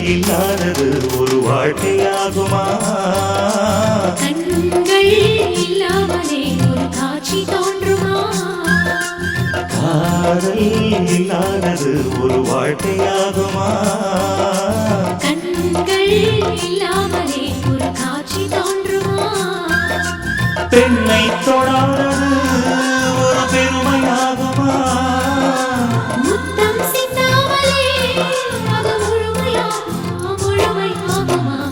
இல்லாதது ஒரு வாழ்க்கையாகுமா? கண்கள் இல்லாமலே ஒரு காட்சி தோன்றுமா? காதல் இல்லாதது ஒரு வாழ்க்கையாகுமா? கண்கள் இல்லாமலே ஒரு காட்சி தோன்றுமா? பெண்ணை தொடாதது ஒரு பெருமையாகுமா? முத்தம் சிந்தாமலே அது முழுமையாகுமா?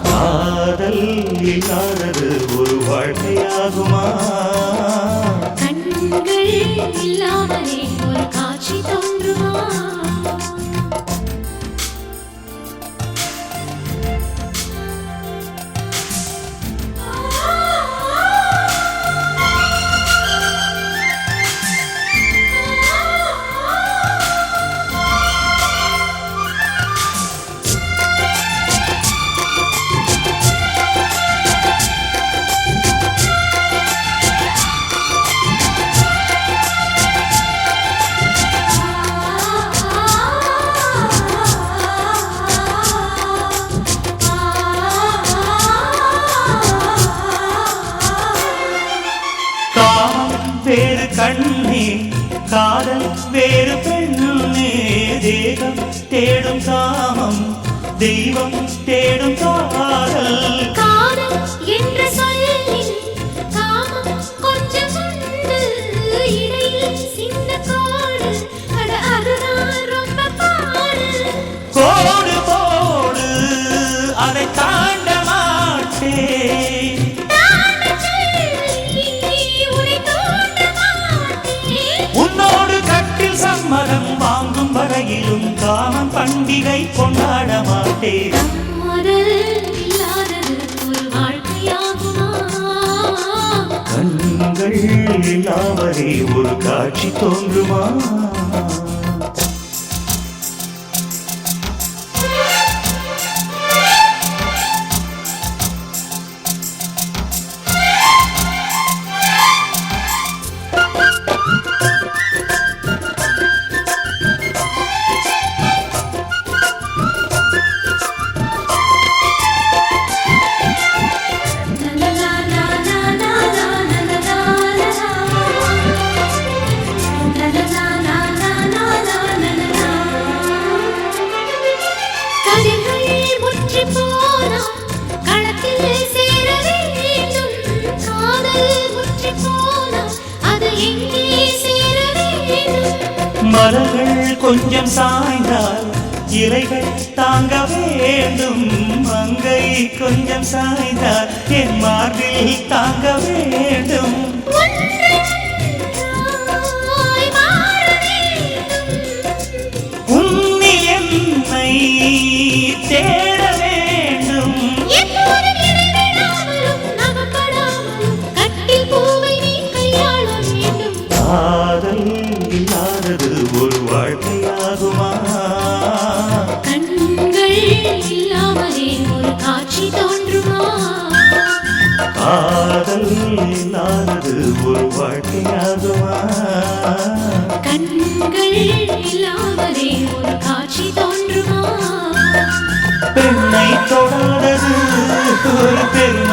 காதல் இல்லாதது ஒரு வாழ்க்கையாகுமா? கண்கள் இல்லாமலே ஒரு காட்சி தோன்றுமா? வேறு கண்ணே காதல் வேறு பெண்ணே தேகம் தேடும் காமம் தெய்வம் தேடும் காதல் காதல் என்ற சொல்லில் காமம் கொஞ்சம் உண்டு இடையில் சின்ன கோடு அதுதான் ரொம்ப பாடு கோடு போடு அதை தாண்ட மாட்டேன் சம்மதம் வாங்கும் வரையிலும் காமம் பண்டிகை கொண்டாட மாட்டேன். காதல் இல்லாதது ஒரு வாழ்க்கையாகுமா? கண்கள் இல்லாமலே ஒரு காட்சி தோன்றுமா? மலர்கள் கொஞ்சம் சாய்ந்தால் இலைகள் தாங்க வேண்டும். மங்கை கொஞ்சம் சாய்ந்தால் என் மார்பில் தாங்க வேண்டும். உன்னி என்னை தேட வேண்டும். காதல் இல்லாதது ஒரு வாழ்க்கையாகுமா? கண்கள் இல்லாமலே ஒரு காட்சி தோன்றுமா? காதல் இல்லாதது ஒரு வாழ்க்கையாகுமா? கண்கள் இல்லாமலே ஒரு காட்சி தோன்றுமா? பெண்ணை தொடாதது ஒரு பெரும்